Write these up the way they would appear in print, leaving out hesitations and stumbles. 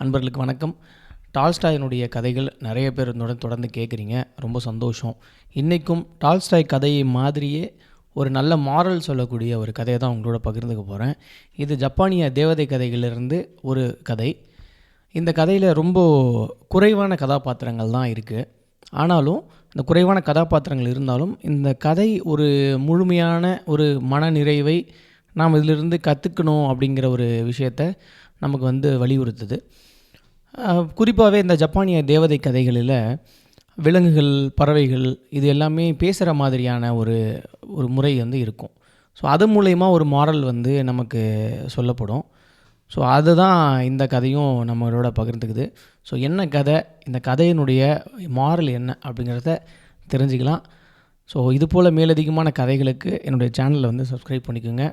அன்பர்களுக்கு வணக்கம். டால்ஸ்டாயினுடைய கதைகள் நிறைய பேர் தொடர்ந்து கேட்குறீங்க, ரொம்ப சந்தோஷம். இன்றைக்கும் டால்ஸ்டாய் கதையை மாதிரியே ஒரு நல்ல மாரல் சொல்லக்கூடிய ஒரு கதையை தான் உங்களோட பகிர்ந்துக்க போகிறேன். இது ஜப்பானிய தேவதை கதைகளிலிருந்து ஒரு கதை. இந்த கதையில் ரொம்ப குறைவான கதாபாத்திரங்கள் தான் இருக்குது. ஆனாலும் இந்த குறைவான கதாபாத்திரங்கள் இருந்தாலும் இந்த கதை ஒரு முழுமையான ஒரு மன நிறைவை நாம் இதிலிருந்து கற்றுக்கணும் அப்படிங்கிற ஒரு விஷயத்தை நமக்கு வலியுறுத்துது. குறிப்பாகவே இந்த ஜப்பானிய தேவதை கதைகளில் விலங்குகள், பறவைகள் இது எல்லாமே பேசுகிற மாதிரியான ஒரு முறை இருக்கும். ஸோ அது மூலயமா ஒரு மாரல் நமக்கு சொல்லப்படும். ஸோ அதுதான் இந்த கதையும் நம்மளோட பகிர்ந்துக்குது. ஸோ என்ன கதை, இந்த கதையினுடைய மாரல் என்ன அப்படிங்கிறத தெரிஞ்சுக்கலாம். ஸோ இது போல் மேலதிகமான கதைகளுக்கு என்னுடைய சேனலை சப்ஸ்கிரைப் பண்ணிக்கோங்க,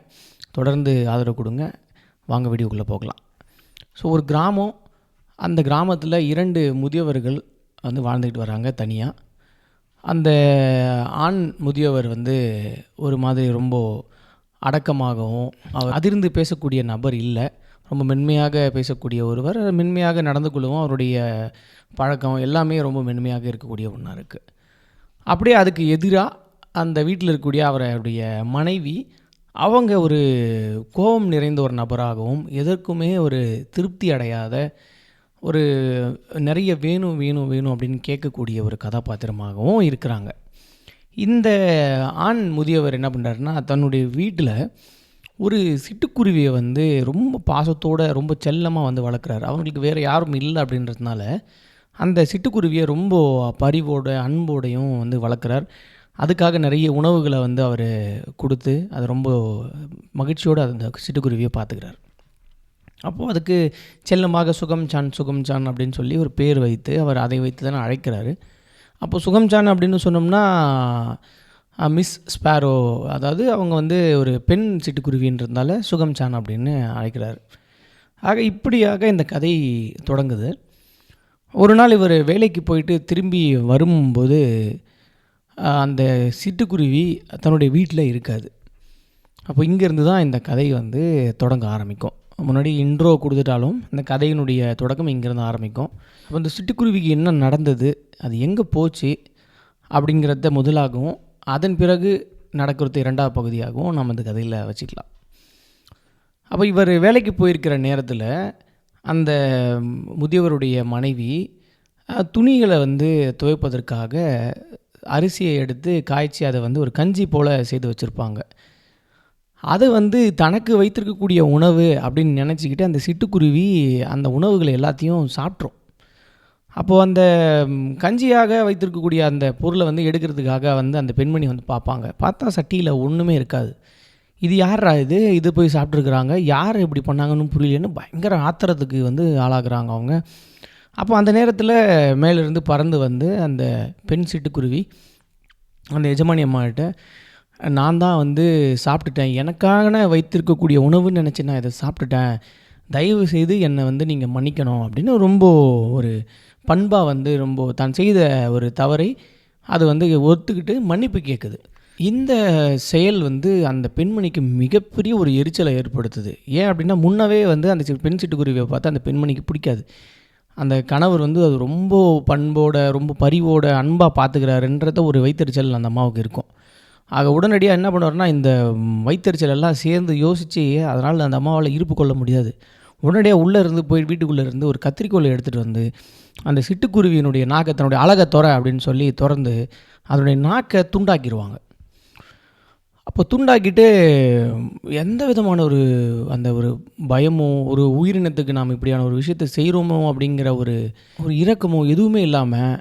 தொடர்ந்து ஆதரவு கொடுங்க. வாங்க வீடியோக்குள்ளே போகலாம். ஸோ ஒரு கிராமம், அந்த கிராமத்தில் 2 முதியவர்கள் வாழ்ந்துக்கிட்டு வராங்க தனியாக. அந்த ஆண் முதியவர் ஒரு மாதிரி ரொம்ப அடக்கமாகவும் அவர் அதிர்ந்து பேசக்கூடிய நபர் இல்லை. ரொம்ப மென்மையாக பேசக்கூடிய ஒருவர், மென்மையாக நடந்து கொள்ளவும் அவருடைய பழக்கம் எல்லாமே ரொம்ப மென்மையாக இருக்கக்கூடிய ஒன்றா இருக்குது. அப்படியே அதுக்கு எதிராக அந்த வீட்டில் இருக்கக்கூடிய அவருடைய மனைவி, அவங்க ஒரு கோபம் நிறைந்த ஒரு நபராகவும் எதற்குமே ஒரு திருப்தி அடையாத ஒரு நிறைய வேணும் வேணும் வேணும் அப்படின்னு கேட்கக்கூடிய ஒரு கதாபாத்திரமாகவும் இருக்கிறாங்க. இந்த ஆண் முதியவர் என்ன பண்ணுறாருன்னா, தன்னுடைய வீட்டில் ஒரு சிட்டுக்குருவியை ரொம்ப பாசத்தோடு ரொம்ப செல்லமாக வளர்க்குறாரு. அவங்களுக்கு வேறு யாரும் இல்லை அப்படின்றதுனால அந்த சிட்டுக்குருவியை ரொம்ப பரிவோட அன்போடையும் வளர்க்குறார். அதுக்காக நிறைய உணவுகளை அவர் கொடுத்து அது ரொம்ப மகிழ்ச்சியோடு அந்த சிட்டுக்குருவியை பார்த்துக்கிறார். அப்போது அதுக்கு செல்லமாக சுகம்சான் அப்படின்னு சொல்லி ஒரு பேர் வைத்து அவர் அதை வைத்து தானே அழைக்கிறாரு. அப்போது சுகம்சான் அப்படின்னு சொன்னோம்னா மிஸ் ஸ்பேரோ, அதாவது அவங்க ஒரு பெண் சிட்டுக்குருவின்றதுனால சுகம்சான் அப்படின்னு அழைக்கிறார். ஆக இப்படியாக இந்த கதை தொடங்குது. ஒரு நாள் இவர் வேலைக்கு போயிட்டு திரும்பி வரும்போது அந்த சிட்டுக்குருவி தன்னுடைய வீட்டில் இருக்காது. அப்போ இங்கேருந்து தான் இந்த கதை தொடங்க ஆரம்பிக்கும். முன்னாடி இன்ட்ரோ கொடுத்துட்டாலும் இந்த கதையினுடைய தொடக்கம் இங்கேருந்து ஆரம்பிக்கும். அப்போ இந்த சிட்டுக்குருவிக்கு என்ன நடந்தது, அது எங்கே போச்சு அப்படிங்கிறத முதலாகவும், அதன் பிறகு நடக்கிறது 2வது பகுதியாகவும் நம்ம இந்த கதையில் வச்சுக்கலாம். அப்போ இவர் வேலைக்கு போயிருக்கிற நேரத்தில் அந்த முதியவருடைய மனைவி துணிகளை துவைப்பதற்காக அரிசியை எடுத்து காய்ச்சி அதை ஒரு கஞ்சி போல் செய்து வச்சுருப்பாங்க. அதை தனக்கு வைத்திருக்கக்கூடிய உணவு அப்படின்னு நினச்சிக்கிட்டு அந்த சிட்டுக்குருவி அந்த உணவுகளை எல்லாத்தையும் சாப்பிட்ரும். அப்போது அந்த கஞ்சியாக வைத்திருக்கக்கூடிய அந்த பொருளை எடுக்கிறதுக்காக அந்த பெண்மணி பார்ப்பாங்க. பார்த்தா சட்டியில் ஒன்றுமே இருக்காது. இது யாரா இது போய் சாப்பிட்ருக்குறாங்க, யார் இப்படி பண்ணாங்கன்னு புரியலன்னு பயங்கர ஆத்திரத்துக்கு ஆளாகிறாங்க அவங்க. அப்போ அந்த நேரத்தில் மேலிருந்து பறந்து அந்த பெண் சிட்டுக்குருவி அந்த எஜமானி அம்மாகிட்ட, நான் தான் சாப்பிட்டுட்டேன், எனக்காக வைத்திருக்கக்கூடிய உணவுன்னு நினச்சி நான் இதை சாப்பிட்டுட்டேன், தயவு செய்து என்னை நீங்கள் மன்னிக்கணும் அப்படின்னு ரொம்ப ஒரு பண்பாக ரொம்ப தான் செய்த ஒரு தவறை அது ஒத்துக்கிட்டு மன்னிப்பு கேட்குது. இந்த செயல் அந்த பெண்மணிக்கு மிகப்பெரிய ஒரு எரிச்சலை ஏற்படுத்துது. ஏன் அப்படின்னா, முன்னவே அந்த பெண் சிட்டுக்குருவியை பார்த்து அந்த பெண்மணிக்கு பிடிக்காது. அந்த கணவர் அது ரொம்ப பண்போட ரொம்ப பரிவோட அன்பாக பார்த்துக்கிறாருன்றத ஒரு வைத்தறிச்சல் அந்த அம்மாவுக்கு இருக்கும். ஆக உடனடியாக என்ன பண்ணுவார்னா, இந்த வைத்தறிச்சல் எல்லாம் சேர்ந்து யோசித்து அதனால் அந்த அம்மாவால் இருப்பு கொள்ள முடியாது. உடனடியாக உள்ளே இருந்து போய் வீட்டுக்குள்ளே இருந்து ஒரு கத்திரிக்கோலை எடுத்துகிட்டு அந்த சிட்டுக்குருவியினுடைய நாக்கை தன்னுடைய அழகை அப்படின்னு சொல்லி திறந்து அதனுடைய நாக்கை துண்டாக்கிடுவாங்க. அப்போ துண்டாக்கிட்டு எந்த விதமான ஒரு பயமோ, ஒரு உயிரினத்துக்கு நாம் இப்படியான ஒரு விஷயத்தை செய்கிறோமோ அப்படிங்கிற ஒரு இரக்கமோ எதுவுமே இல்லாமல்,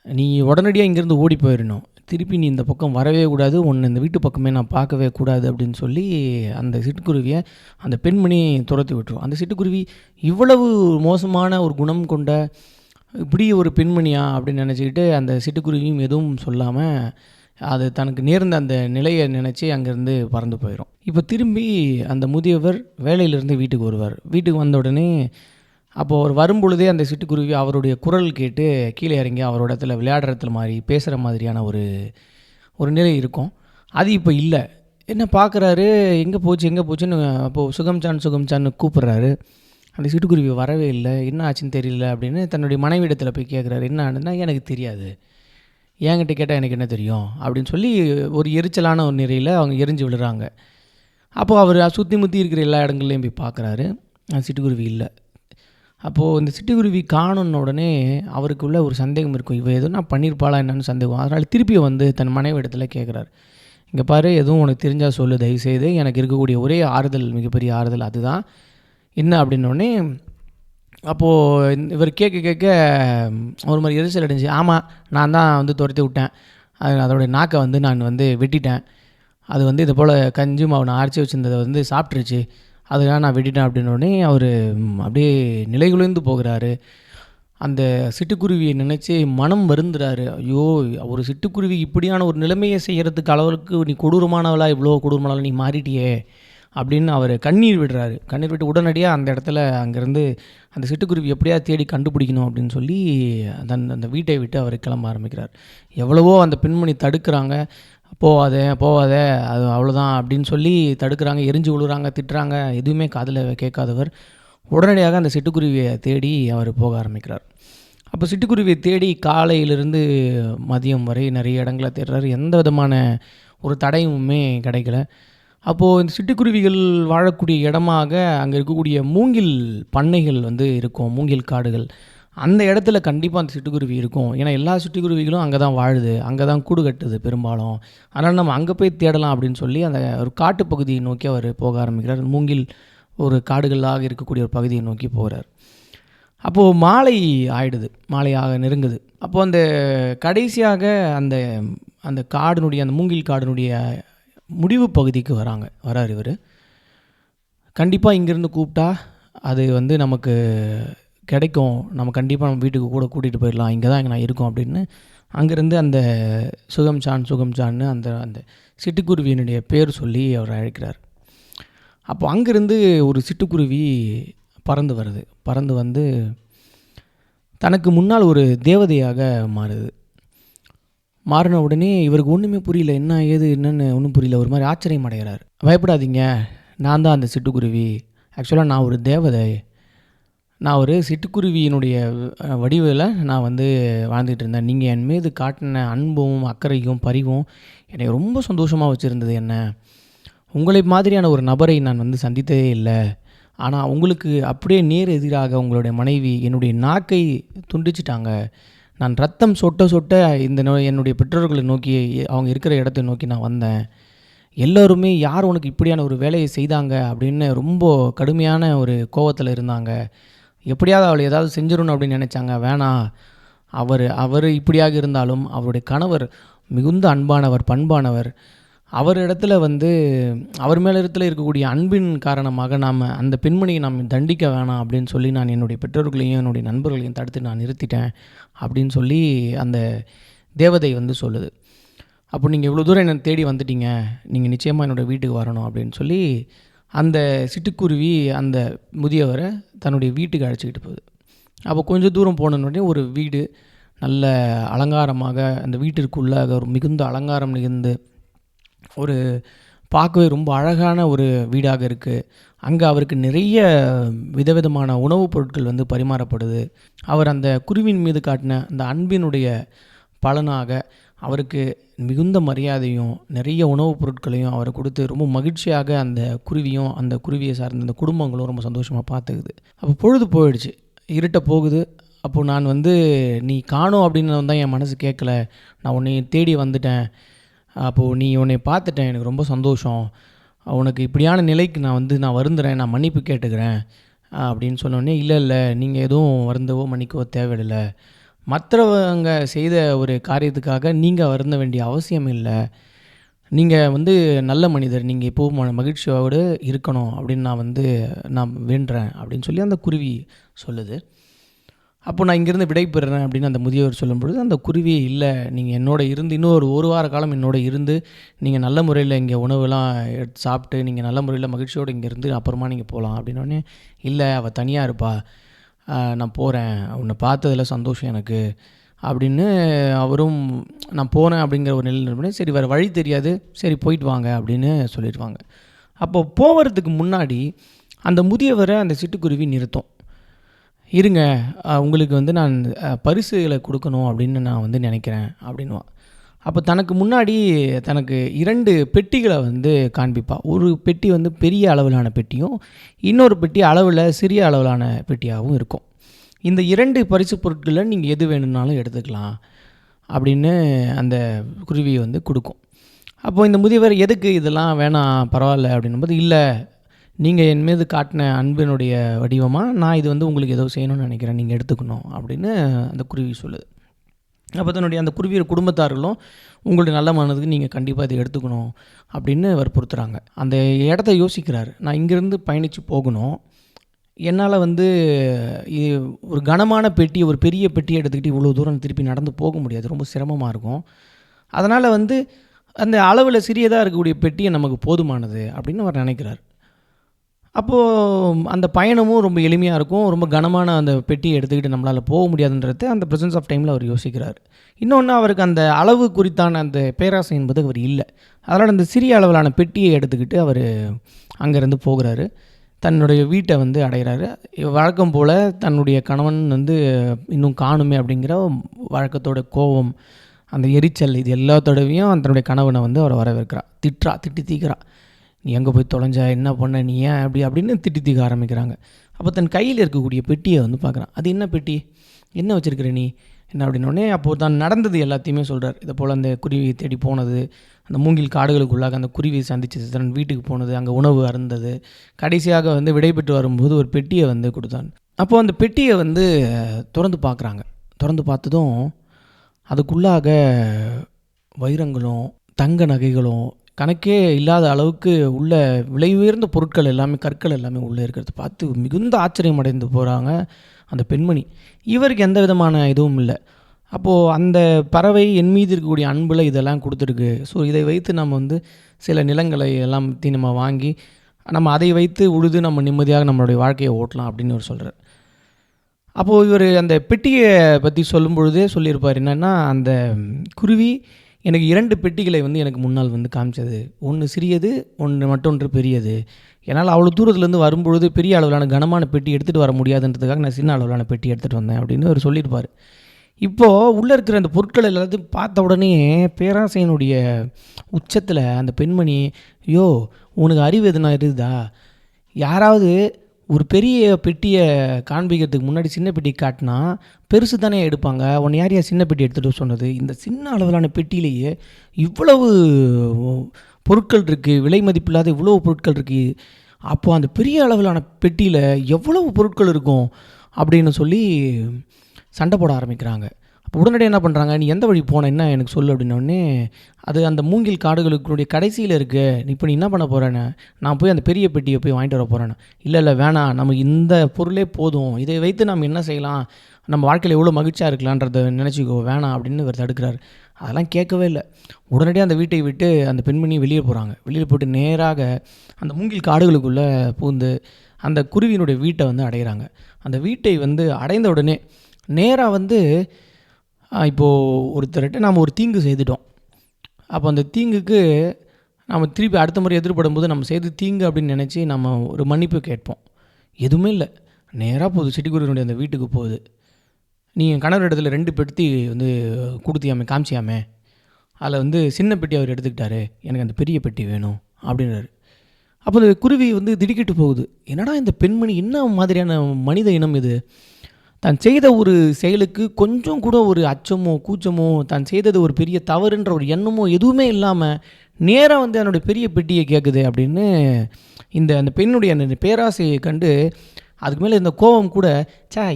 நீ உடனடியாக இங்கேருந்து ஓடி போயிடணும், திருப்பி நீ இந்த பக்கம் வரவே கூடாது, உன்னை இந்த வீட்டு பக்கமே நான் பார்க்கவே கூடாது அப்படின்னு சொல்லி அந்த சிட்டுக்குருவியை அந்த பெண்மணி துரத்தி விட்டுரும். அந்த சிட்டுக்குருவி இவ்வளவு மோசமான ஒரு குணம் கொண்ட இப்படி ஒரு பெண்மணியா அப்படின்னு நினச்சிக்கிட்டு அந்த சிட்டுக்குருவியும் எதுவும் சொல்லாமல் அது தனக்கு நேர்ந்த அந்த நிலையை நினச்சி அங்கேருந்து பறந்து போயிடும். இப்போ திரும்பி அந்த முதியவர் வேலையிலேருந்து வீட்டுக்கு வருவார். வீட்டுக்கு வந்த உடனே அப்போது அவர் வரும்பொழுதே அந்த சிட்டுக்குருவி அவருடைய குரல் கேட்டு கீழே இறங்கி அவரோட இடத்துல விளையாடுறதுல மாதிரி பேசுகிற மாதிரியான ஒரு நிலை இருக்கும். அது இப்போ இல்லை. என்ன பார்க்குறாரு, எங்கே போச்சுன்னு அப்போது சுகம்சான்னு கூப்பிட்றாரு. அந்த சிட்டுக்குருவி வரவே இல்லை, என்ன ஆச்சுன்னு தெரியல அப்படின்னு தன்னுடைய மனைவியிடத்தில் போய் கேட்குறாரு. என்ன ஆனதுன்னா, எனக்கு தெரியாது, என்கிட்ட கேட்டால் எனக்கு என்ன தெரியும் அப்படின்னு சொல்லி ஒரு எரிச்சலான ஒரு நிறையில் அவங்க எரிஞ்சு விழுறாங்க. அப்போது அவர் சுற்றி முற்றி இருக்கிற எல்லா இடங்கள்லையும் போய் பார்க்குறாரு, சிட்டுக்குருவி இல்லை. அப்போது இந்த சிட்டுக்குருவி காணுன்ன உடனே அவருக்குள்ள ஒரு சந்தேகம் இருக்கும், இவ எதுவும் நான் பண்ணியிருப்பாளா என்னன்னு சந்தேகம். அதனால் திருப்பி வந்து தன் மனைவி இடத்துல கேட்குறாரு, இங்கே பாரு, எதுவும் உனக்கு தெரிஞ்சால் சொல்லு தயவுசெய்து, எனக்கு இருக்கக்கூடிய ஒரே ஆறுதல், மிகப்பெரிய ஆறுதல் அதுதான். என்ன அப்படின்னோடனே அப்போது இவர் கேட்க கேட்க ஒரு மாதிரி எரிச்சல் அடைஞ்சு, ஆமாம் நான் தான் வந்து துரத்தி விட்டேன், அதோடைய நாக்கை வந்து நான் வந்து வெட்டிட்டேன், அது வந்து இது போல் கஞ்சி மாவு நான் அரைச்சி வச்சுருந்ததை வந்து சாப்பிட்ருச்சு, அதுக்காக நான் வெட்டிட்டேன் அப்படின்னோடனே அவர் அப்படியே நிலைகுலைந்து போகிறாரு. அந்த சிட்டுக்குருவியை நினச்சி மனம் வருந்துறாரு. ஐயோ, ஒரு சிட்டுக்குருவி இப்படியான ஒரு நிலைமையை செய்கிறதுக்கு அளவுக்கு நீ கொடூரமானவளா, இவ்வளோ கொடூரமானவளா நீ மாறிட்டியே அப்படின்னு அவர் கண்ணீர் விடுறாரு. கண்ணீர் விட்டு உடனடியாக அந்த இடத்துல அங்கேருந்து அந்த சிட்டுக்குருவி எப்படியா தேடி கண்டுபிடிக்கணும் அப்படின்னு சொல்லி அந்த வீட்டை விட்டு அவர் கிளம்ப ஆரம்பிக்கிறார். எவ்வளவோ அந்த பெண்மணி தடுக்கிறாங்க, போகாத அது அவ்வளோதான் அப்படின்னு சொல்லி தடுக்கிறாங்க, எரிஞ்சு விழுறாங்க, திட்டுறாங்க, எதுவுமே காதில் கேட்காதவர் உடனடியாக அந்த சிட்டுக்குருவியை தேடி அவர் போக ஆரம்பிக்கிறார். அப்போ சிட்டுக்குருவியை தேடி காலையிலிருந்து மதியம் வரை நிறைய இடங்களை தேடுறாரு. எந்த விதமான ஒரு தடையுமே கிடைக்கல. அப்போது இந்த சிட்டுக்குருவிகள் வாழக்கூடிய இடமாக அங்கே இருக்கக்கூடிய மூங்கில் பண்ணைகள் வந்து இருக்கும், மூங்கில் காடுகள். அந்த இடத்துல கண்டிப்பாக அந்த சிட்டுக்குருவி இருக்கும். ஏன்னா எல்லா சிட்டுக்குருவிகளும் அங்கே தான் வாழுது, அங்கே தான் கூடு கட்டுது பெரும்பாலும். அதனால் நம்ம அங்கே போய் தேடலாம் அப்படின்னு சொல்லி அந்த ஒரு காட்டுப்பகுதியை நோக்கி அவர் போக ஆரம்பிக்கிறார். மூங்கில் ஒரு காடுகளாக இருக்கக்கூடிய ஒரு பகுதியை நோக்கி போகிறார். அப்போது மாலை ஆயிடுது, மாலையாக நெருங்குது. அப்போது அந்த கடைசியாக அந்த அந்த காடினுடைய அந்த மூங்கில் காடினுடைய முடிவு பகுதிக்கு வரார் இவர். கண்டிப்பாக இங்கேருந்து கூப்பிட்டா அது வந்து நமக்கு கிடைக்கும், நம்ம கண்டிப்பாக நம்ம வீட்டுக்கு கூட கூட்டிகிட்டு போயிடலாம், இங்கே தான் நான் இருக்கோம் அப்படின்னு அங்கேருந்து அந்த சுகம்சான்னு அந்த அந்த சிட்டுக்குருவியினுடைய பேர் சொல்லி அவர் அழைக்கிறார். அப்போ அங்கேருந்து ஒரு சிட்டுக்குருவி பறந்து வருது. பறந்து வந்து தனக்கு முன்னால் ஒரு தேவதையாக மாறின உடனே இவருக்கு ஒன்றுமே புரியல, என்ன ஏது என்னென்னு ஒன்றும் புரியல, ஒரு மாதிரி ஆச்சரியம் அடைகிறார். பயப்படாதீங்க, நான் தான் அந்த சிட்டுக்குருவி, ஆக்சுவலாக நான் ஒரு தேவதை, நான் ஒரு சிட்டுக்குருவியினுடைய வடிவில் நான் வந்து வாழ்ந்துகிட்டு இருந்தேன். நீங்கள் என் மீது காட்டின அன்பும் அக்கறையும் பரிவும் என்னை ரொம்ப சந்தோஷமாக வச்சுருந்தது. என்ன உங்களை மாதிரியான ஒரு நபரை நான் வந்து சந்தித்ததே இல்லை. ஆனால் உங்களுக்கு அப்படியே நேர் எதிராக உங்களுடைய மனைவி என்னுடைய நாக்கை துண்டிச்சிட்டாங்க. நான் ரத்தம் சொட்ட சொட்ட என்னுடைய பெற்றோர்களை நோக்கி, அவங்க இருக்கிற இடத்தை நோக்கி நான் வந்தேன். எல்லோருமே யார் உனக்கு இப்படியான ஒரு வேலையை செய்தாங்க அப்படின்னு ரொம்ப கடுமையான ஒரு கோவத்தில் இருந்தாங்க. எப்படியாவது அவளை ஏதாவது செஞ்சிடணும் அப்படின்னு நினச்சாங்க. வேணாம், அவர் இப்படியாக இருந்தாலும் அவருடைய கணவர் மிகுந்த அன்பானவர், பண்பானவர். அவர் இடத்துல வந்து அவர் மேலே இடத்துல இருக்கக்கூடிய அன்பின் காரணமாக நாம் அந்த பெண்மணியை நாம் தண்டிக்க வேணாம் அப்படின்னு சொல்லி நான் என்னுடைய பெற்றோர்களையும் என்னுடைய நண்பர்களையும் தடுத்து நான் நிறுத்திட்டேன் அப்படின்னு சொல்லி அந்த தேவதை வந்து சொல்லுது. அப்போ நீங்கள் இவ்வளோ தூரம் என்னை தேடி வந்துட்டீங்க, நீங்கள் நிச்சயமாக என்னோடய வீட்டுக்கு வரணும் அப்படின்னு சொல்லி அந்த சிட்டுக்குருவி அந்த முதியவரை தன்னுடைய வீட்டுக்கு அழைச்சிக்கிட்டு போகுது. அப்போ கொஞ்சம் தூரம் போனோடனே ஒரு வீடு நல்ல அலங்காரமாக, அந்த வீட்டிற்குள்ளாக ஒரு மிகுந்த அலங்காரம் நிகழ்ந்து ஒரு பார்க்கவே ரொம்ப அழகான ஒரு வீடாக இருக்குது. அங்கே அவருக்கு நிறைய விதவிதமான உணவுப் பொருட்கள் வந்து பரிமாறப்படுது. அவர் அந்த குருவின் மீது காட்டின அந்த அன்பினுடைய பலனாக அவருக்கு மிகுந்த மரியாதையும் நிறைய உணவுப் பொருட்களையும் அவர் கொடுத்து ரொம்ப மகிழ்ச்சியாக அந்த குருவியும் அந்த குருவியை சார்ந்த அந்த குடும்பங்களும் ரொம்ப சந்தோஷமாக பார்த்துக்குது. அப்போ பொழுது போயிடுச்சு, இருட்ட போகுது. அப்போது நான் வந்து நீ காணோம் அப்படின்னு தான் என் மனசு கேட்கல, நான் உன்னை தேடி வந்துட்டேன், அப்போது நீ உன்னை பார்த்துட்டேன், எனக்கு ரொம்ப சந்தோஷம், உனக்கு இப்படியான நிலைக்கு நான் வருந்துறேன், நான் மன்னிப்பு கேட்டுக்கிறேன் அப்படின்னு சொன்னோடனே, இல்லை நீங்கள் எதுவும் வருந்தவோ மன்னிக்கவோ தேவையில்லை, மற்றவங்க செய்த ஒரு காரியத்துக்காக நீங்கள் வருந்த வேண்டிய அவசியம் இல்லை, நீங்கள் வந்து நல்ல மனிதர், நீங்கள் எப்போவும் மகிழ்ச்சியோடு இருக்கணும் அப்படின்னு நான் வேண்டுறேன் அப்படின்னு சொல்லி அந்த குருவி சொல்லுது. அப்போ நான் இங்கேருந்து விடைபெறுறேன் அப்படின்னு அந்த முதியவர் சொல்லும்பொழுது அந்த குருவி, இல்லை நீங்கள் என்னோட இருந்து இன்னும் ஒரு வார காலம் என்னோட இருந்து நீங்கள் நல்ல முறையில் இங்கே உணவுலாம் எடுத்து சாப்பிட்டு நீங்கள் நல்ல முறையில் மகிழ்ச்சியோடு இங்கே இருந்து அப்புறமா நீங்கள் போகலாம் அப்படின்னோடனே, இல்லை அவள் தனியாக இருப்பா, நான் போகிறேன், உன்னை பார்த்ததில் சந்தோஷம் எனக்கு அப்படின்னு அவரும் நான் போகிறேன் அப்படிங்கிற ஒரு நிலையில், சரி வேறு வழி தெரியாது, சரி போயிட்டு வாங்க அப்படின்னு சொல்லிடுவாங்க. அப்போது போகிறதுக்கு முன்னாடி அந்த முதியவரை அந்த சிட்டுக்குருவி நிறுத்தும். இருங்க, உங்களுக்கு வந்து நான் பரிசுகளை கொடுக்கணும் அப்படின்னு நான் வந்து நினைக்கிறேன் அப்படின்னுவான். அப்போ தனக்கு முன்னாடி தனக்கு 2 பெட்டிகளை வந்து காண்பிப்பா. ஒரு பெட்டி வந்து பெரிய அளவிலான பெட்டியும், இன்னொரு பெட்டி அளவில் சிறிய அளவிலான பெட்டியாகவும் இருக்கும். இந்த 2 பரிசு பொருட்களை நீங்கள் எது வேணும்னாலும் எடுத்துக்கலாம் அப்படின்னு அந்த குருவி வந்து கொடுக்கும். அப்போது இந்த முதியவர் எதுக்கு இதெல்லாம் வேணாம் பரவாயில்ல அப்படின்னும்போது, இல்லை நீங்கள் என் மீது காட்டின அன்பினுடைய வடிவமாக நான் இது வந்து உங்களுக்கு ஏதோ செய்யணும்னு நினைக்கிறேன், நீங்கள் எடுத்துக்கணும் அப்படின்னு அந்த குருவி சொல்லுது. அப்போ தன்னுடைய அந்த குருவியோட குடும்பத்தார்களும் உங்களுடைய நல்ல மனதுக்கு நீங்கள் கண்டிப்பாக இதை எடுத்துக்கணும் அப்படின்னு வற்புறுத்துகிறாங்க. அந்த இடத்த யோசிக்கிறார். நான் இங்கேருந்து பயணித்து போகணும், என்னால் வந்து ஒரு கனமான பெட்டி, ஒரு பெரிய பெட்டியை எடுத்துக்கிட்டு இவ்வளோ தூரம் திருப்பி நடந்து போக முடியாது, ரொம்ப சிரமமாக இருக்கும். அதனால் வந்து அந்த அளவில் சிறியதாக இருக்கக்கூடிய பெட்டியை நமக்கு போதுமானது அப்படின்னு அவர் நினைக்கிறார். அப்போது அந்த பயணமும் ரொம்ப எளிமையாக இருக்கும். ரொம்ப கனமான அந்த பெட்டியை எடுத்துக்கிட்டு நம்மளால் போக முடியாதுன்றது அந்த ப்ரெசன்ஸ் ஆஃப் டைமில் அவர் யோசிக்கிறார். இன்னொன்று, அவருக்கு அந்த அளவு குறித்தான அந்த பேராசை என்பது அவர் இல்லை. அதனால் அந்த சிறிய அளவிலான பெட்டியை எடுத்துக்கிட்டு அவர் அங்கேருந்து போகிறாரு. தன்னுடைய வீட்டை வந்து அடைகிறாரு. வழக்கம் போல் தன்னுடைய கணவன் வந்து இன்னும் காணுமே அப்படிங்கிற வழக்கத்தோட கோபம், அந்த எரிச்சல், இது எல்லாத்தோடவையும் தன்னுடைய கணவனை வந்து அவரை வரவேற்கிறா. திட்டி தீக்கிறா. நீ எங்கே போய் தொலைஞ்சா, என்ன பண்ண, நீ ஏன் அப்படின்னு திட்டி தீக்க ஆரம்பிக்கிறாங்க. அப்போ தன் கையில் இருக்கக்கூடிய பெட்டியை வந்து பார்க்குறான். அது என்ன பெட்டி, என்ன வச்சுருக்கிற நீ, என்ன அப்படின்னோடனே அப்போது தான் நடந்தது எல்லாத்தையுமே சொல்கிறார். இதை போல் அந்த குருவியை தேடி போனது, அந்த மூங்கில் காடுகளுக்குள்ளாக அந்த குருவியை சந்திச்சது, தன் வீட்டுக்கு போனது, அங்கே உணவு அருந்தது, கடைசியாக வந்து விடைபெற்று வரும்போது ஒரு பெட்டியை வந்து கொடுத்தான். அப்போது அந்த பெட்டியை வந்து திறந்து பார்க்குறாங்க. திறந்து பார்த்ததும் அதுக்குள்ளாக வைரங்களும் தங்க நகைகளும் கணக்கே இல்லாத அளவுக்கு உள்ள விலை உயர்ந்த பொருட்கள் எல்லாமே, கற்கள் எல்லாமே உள்ளே இருக்கிறது பார்த்து மிகுந்த ஆச்சரியம் அடைந்து போகிறாங்க அந்த பெண்மணி. இவருக்கு எந்த விதமான இதுவும் இல்லை. அப்போது அந்த பறவை என் மீது இருக்கக்கூடிய அன்பில் இதெல்லாம் கொடுத்துருக்கு. ஸோ இதை வைத்து நம்ம வந்து சில நிலங்களை எல்லாம் நம்ம வாங்கி நம்ம அதை வைத்து உழுது நம்ம நிம்மதியாக நம்மளுடைய வாழ்க்கையை ஓட்டலாம் அப்படின்னு இவர் சொல்கிறார். அப்போது இவர் அந்த பெட்டியை பற்றி சொல்லும் பொழுதே சொல்லியிருப்பார். என்னென்னா, அந்த குருவி எனக்கு 2 பெட்டிகளை வந்து எனக்கு முன்னால் வந்து காமிச்சது. ஒன்று சிறியது, மற்றொன்று பெரியது. என்னால் அவ்வளோ தூரத்துலேருந்து வரும்பொழுது பெரிய அளவிலான கனமான பெட்டி எடுத்துகிட்டு வர முடியாதுன்றதுக்காக நான் சின்ன அளவிலான பெட்டி எடுத்துகிட்டு வந்தேன் அப்படின்னு அவர் சொல்லியிருப்பார். இப்போது உள்ளே இருக்கிற அந்த பொருட்கள் எல்லாத்தையும் பார்த்த உடனே பேராசையினுடைய உச்சத்தில் அந்த பெண்மணி, ஐயோ உனக்கு அறிவு எதுனா இருக்குதா, யாராவது ஒரு பெரிய பெட்டியை காண்பிக்கிறதுக்கு முன்னாடி சின்ன பெட்டி காட்டினா பெருசு தானே எடுப்பாங்க, உன்னை யார் சின்ன பெட்டி எடுத்துகிட்டு சொன்னது, இந்த சின்ன அளவிலான பெட்டியிலேயே இவ்வளவு பொருட்கள் இருக்குது, விலை மதிப்பில்லாத இவ்வளவு பொருட்கள் இருக்குது, அப்போது அந்த பெரிய அளவிலான பெட்டியில் எவ்வளவு பொருட்கள் இருக்கும் அப்படின்னு சொல்லி சண்டை போட ஆரம்பிக்கிறாங்க. அப்போ உடனடியாக என்ன பண்ணுறாங்க, நீ எந்த வழி போன, என்ன எனக்கு சொல்லு அப்படின்னோடனே, அது அந்த மூங்கில் காடுகளுக்குடைய கடைசியில் இருக்குது, இப்போ நீ என்ன பண்ண போகிறேன்னு, நான் போய் அந்த பெரிய பெட்டியை போய் வாங்கிட்டு வர போகிறேன்னு. இல்லை வேணாம், நமக்கு இந்த பொருளே போதும், இதை வைத்து நம்ம என்ன செய்யலாம், நம்ம வாழ்க்கையில் எவ்வளோ மகிழ்ச்சியாக இருக்கலான்றதை நினச்சிக்கோ, வேணாம் அப்படின்னு இவர் தடுக்கிறார். அதெல்லாம் கேட்கவே இல்லை. உடனடியாக அந்த வீட்டை விட்டு அந்த பெண்மணி வெளியே போகிறாங்க. வெளியில் போய்ட்டு நேராக அந்த மூங்கில் காடுகளுக்குள்ளே பூந்து அந்த குருவியினுடைய வீட்டை வந்து அடைகிறாங்க. அந்த வீட்டை வந்து அடைந்த உடனே நேராக வந்து இப்போது ஒருத்தர்கிட்ட நாம் ஒரு தீங்கு செய்துட்டோம். அப்போ அந்த தீங்குக்கு நம்ம திருப்பி அடுத்த முறை எதிர்படும் போது நம்ம செய்து தீங்கு அப்படின்னு நினச்சி நம்ம ஒரு மன்னிப்பு கேட்போம். எதுவுமே இல்லை, நேராக போகுது, சிட்டுக்குருவினுடைய அந்த வீட்டுக்கு போகுது. நீ என் கணவர் இடத்துல 2 பெட்டி வந்து கொடுத்தியாமே, காமிச்சியாமே, அதில் வந்து சின்ன பெட்டி அவர் எடுத்துக்கிட்டாரு, எனக்கு அந்த பெரிய பெட்டி வேணும் அப்படின்றாரு. அப்போ அந்த குருவி வந்து திடுக்கிட்டு போகுது. என்னடா இந்த பெண்மணி என்ன மாதிரியான மனித இனம் இது, தான் செய்த ஒரு செயலுக்கு கொஞ்சம் கூட ஒரு அச்சமோ கூச்சமோ, தான் செய்தது ஒரு பெரிய தவறுன்ற ஒரு எண்ணமோ எதுவுமே இல்லாமல் நேராக வந்து என்னுடைய பெரிய பெட்டியை கேட்குது அப்படின்னு அந்த பெண்ணுடைய அந்த பேராசையை கண்டு அதுக்கு மேலே இந்த கோபம் கூட,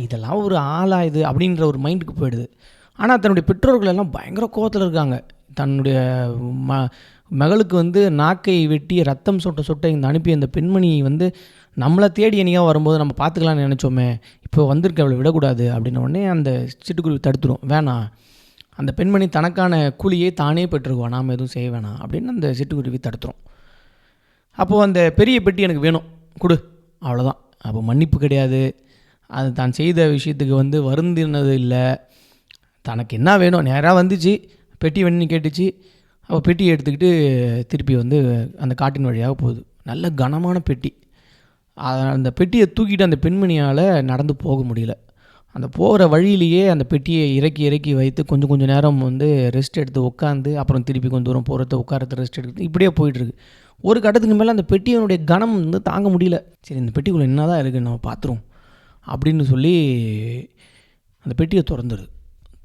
இதெல்லாம் ஒரு ஆளா இது அப்படின்ற ஒரு மைண்டுக்கு போயிடுது. ஆனால் தன்னுடைய பெற்றோர்கள் எல்லாம் பயங்கர கோபத்தில் இருக்காங்க. தன்னுடைய மகளுக்கு வந்து நாக்கை வெட்டி ரத்தம் சொட்ட இந்த அனுப்பிய அந்த பெண்மணி வந்து நம்மளை தேடி என்னையாக வரும்போது நம்ம பார்த்துக்கலான்னு நினச்சோமே, இப்போ வந்திருக்க அவளை விடக்கூடாது அப்படின்ன உடனே அந்த சிட்டுக்குருவி தடுத்துரும். வேணாம், அந்த பெண்மணி தனக்கான கூலியை தானே பெற்றுக்குவா, நாம் எதுவும் செய்ய வேணாம் அப்படின்னு அந்த சிட்டுக்குருவி தடுத்துரும். அப்போது அந்த பெரிய பெட்டி எனக்கு வேணும் கொடு, அவ்வளோதான். அப்போ மன்னிப்பு கிடையாது, அது தான் செய்த விஷயத்துக்கு வந்து வருந்தினது இல்லை, தனக்கு என்ன வேணும் நேராக வந்துச்சு, பெட்டி வேணும்னு கேட்டுச்சு. அப்போ பெட்டியை எடுத்துக்கிட்டு திருப்பி வந்து அந்த காட்டின் வழியாக போகுது. நல்ல கனமான பெட்டி, அந்த பெட்டியை தூக்கிட்டு அந்த பெண்மணியால் நடந்து போக முடியல. அந்த போகிற வழியிலேயே அந்த பெட்டியை இறக்கி இறக்கி வைத்து கொஞ்சம் கொஞ்சம் நேரம் வந்து ரெஸ்ட் எடுத்து உட்காந்து, அப்புறம் திருப்பி கொஞ்சம் தூரம் போகிறது, உட்காரத்து, ரெஸ்ட் எடுக்கிறது, இப்படியே போயிட்டுருக்கு. ஒரு கட்டத்துக்கு மேலே அந்த பெட்டியினுடைய கனம் வந்து தாங்க முடியல. சரி, இந்த பெட்டிக்குள்ளே என்ன தான் இருக்குது நம்ம பார்த்துருவோம் அப்படின்னு சொல்லி அந்த பெட்டியை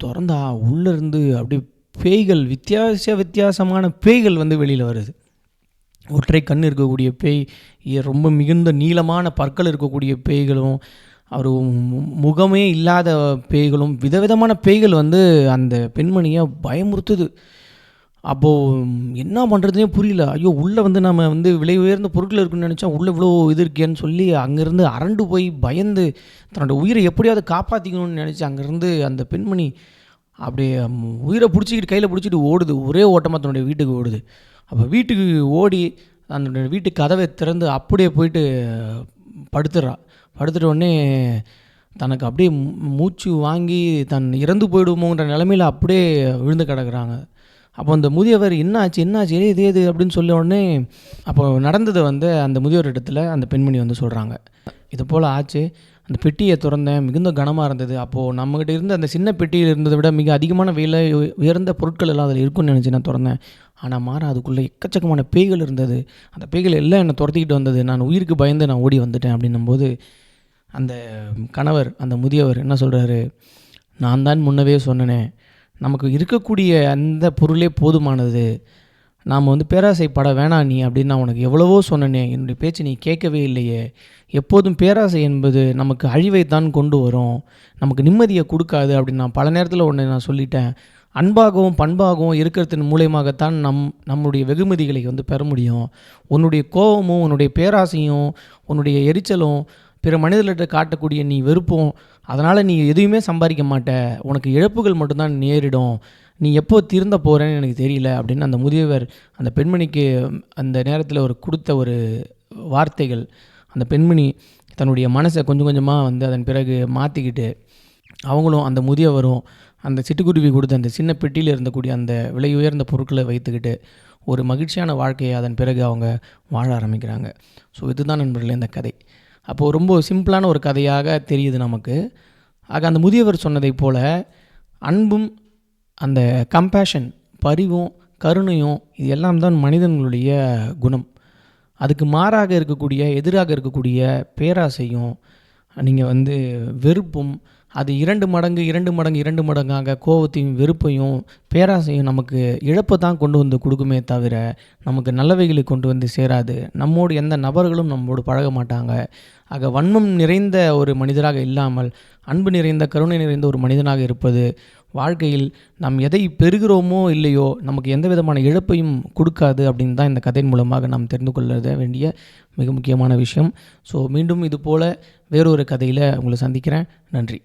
திறந்தா உள்ளேருந்து அப்படியே பேய்கள், வித்தியாசமான பேய்கள் வந்து வெளியில் வருது. ஒற்றை கண் இருக்கக்கூடிய பேய், ரொம்ப மிகுந்த நீளமான பற்கள் இருக்கக்கூடிய பேய்களும், ஒரு முகமே இல்லாத பேய்களும், விதவிதமான பேய்கள் வந்து அந்த பெண்மணியை பயமுறுத்துது. அப்போது என்ன பண்ணுறதுனே புரியல. ஐயோ, உள்ளே வந்து நம்ம வந்து விலை உயர்ந்த பொருட்கள் இருக்குன்னு நினச்சா உள்ளே இவ்வளோ இது இருக்கேன்னு சொல்லி அங்கேருந்து அரண்டு போய் பயந்து தன்னோட உயிரை எப்படியாவது காப்பாற்றிக்கணும்னு நினச்சி அங்கேருந்து அந்த பெண்மணி அப்படியே உயிரை பிடிச்சிக்கிட்டு கையில் பிடிச்சிட்டு ஓடுது. ஒரே ஓட்டமாக தன்னுடைய வீட்டுக்கு ஓடுது. அப்போ வீட்டுக்கு ஓடி அந்த வீட்டு கதவை திறந்து அப்படியே போயிட்டு படுத்துடுறா. படுத்துட்ட உடனே தனக்கு அப்படியே மூச்சு வாங்கி தன் இறந்து போயிடுமோன்ற நிலமையில் அப்படியே விழுந்து கிடக்குறாங்க. அப்போ அந்த முதியவர் என்னாச்சு எது அப்படின்னு சொல்ல உடனே அப்போ நடந்ததை வந்து அந்த முதியவர் இடத்துல அந்த பெண்மணி வந்து சொல்கிறாங்க. இது போல் ஆச்சு, அந்த பெட்டியை திறந்தேன், மிகுந்த கனமாக இருந்தது. அப்போது நம்மகிட்ட இருந்த அந்த சின்ன பெட்டியில் இருந்ததை விட மிக அதிகமான விலை உயர்ந்த பொருட்கள் எல்லாம் அதில் இருக்குன்னு நினச்சி நான் திறந்தேன். ஆனால் மாறா அதுக்குள்ளே எக்கச்சக்கமான பேய்கள் இருந்தது. அந்த பேய்கள் எல்லாம் என்னை துரத்திக்கிட்டு வந்தது. நான் உயிருக்கு பயந்து நான் ஓடி வந்துட்டேன் அப்படின்னும்போது அந்த கணவர், அந்த முதியவர் என்ன சொல்கிறாரு, நான் தான் முன்னவே சொன்னேனே, நமக்கு இருக்கக்கூடிய அந்த பொருளே போதுமானது, நாம் வந்து பேராசைப்பட வேணாம் நீ அப்படின்னு நான் உனக்கு எவ்வளவோ சொன்னனே, என்னுடைய பேச்சு நீ கேட்கவே இல்லையே. எப்போதும் பேராசை என்பது நமக்கு அழிவைத்தான் கொண்டு வரும், நமக்கு நிம்மதியை கொடுக்காது அப்படின்னு நான் பல நேரத்தில் ஒன்று நான் சொல்லிட்டேன். அன்பாகவும் பண்பாகவும் இருக்கிறதன் மூலியமாகத்தான் நம்முடைய வெகுமதிகளை வந்து பெற முடியும். உன்னுடைய கோபமும் உன்னுடைய பேராசையும் உன்னுடைய எரிச்சலும் பிற மனிதர்கிட்ட காட்டக்கூடிய நீ வெறுப்போம், அதனால் நீ எதுவுமே சம்பாதிக்க மாட்ட, உனக்கு இழப்புகள் மட்டும்தான் நேரிடும், நீ எப்போ திருந்த போகிறேன்னு எனக்கு தெரியல அப்படின்னு அந்த முதியவர் அந்த பெண்மணிக்கு அந்த நேரத்தில் ஒரு கொடுத்த ஒரு வார்த்தைகள். அந்த பெண்மணி தன்னுடைய மனசை கொஞ்சம் கொஞ்சமாக வந்து அதன் பிறகு மாற்றிக்கிட்டு, அவங்களும் அந்த முதியவரும் அந்த சிட்டுக்குருவி கொடுத்த அந்த சின்ன பெட்டியில் இருந்தக்கூடிய அந்த விலை உயர்ந்த பொருட்களை வைத்துக்கிட்டு ஒரு மகிழ்ச்சியான வாழ்க்கையை அதன் பிறகு அவங்க வாழ ஆரம்பிக்கிறாங்க. ஸோ இதுதான் நண்பர்களே இந்த கதை. அப்போது ரொம்ப சிம்பிளான ஒரு கதையாக தெரியுது நமக்கு. ஆக அந்த முதியவர் சொன்னதை போல் அன்பும் அந்த கம்பேஷன், பரிவும் கருணையும், இது எல்லாம் தான் மனிதர்களுடைய குணம். அதுக்கு மாறாக இருக்கக்கூடிய, எதிராக இருக்கக்கூடிய பேராசையும் நீங்கள் வந்து வெறுப்பும், அது 2 மடங்காக கோபத்தையும் வெறுப்பையும் பேராசையும் நமக்கு இழப்பை தான் கொண்டு வந்து கொடுக்குமே தவிர நமக்கு நல்லவைகளை கொண்டு வந்து சேராது. நம்மோடு எந்த நபர்களும் நம்மோடு பழக மாட்டாங்க. ஆக வன்மம் நிறைந்த ஒரு மனிதராக இல்லாமல் அன்பு நிறைந்த, கருணை நிறைந்த ஒரு மனிதனாக இருப்பது வாழ்க்கையில் நாம் எதை பெறுகிறோமோ இல்லையோ நமக்கு எந்த விதமான இழப்பையும் கொடுக்காது அப்படின்னு தான் இந்த கதையின் மூலமாக நாம் தெரிந்து கொள்ள வேண்டிய மிக முக்கியமான விஷயம். ஸோ மீண்டும் இது போல் வேறொரு கதையில் உங்களை சந்திக்கிறேன். நன்றி.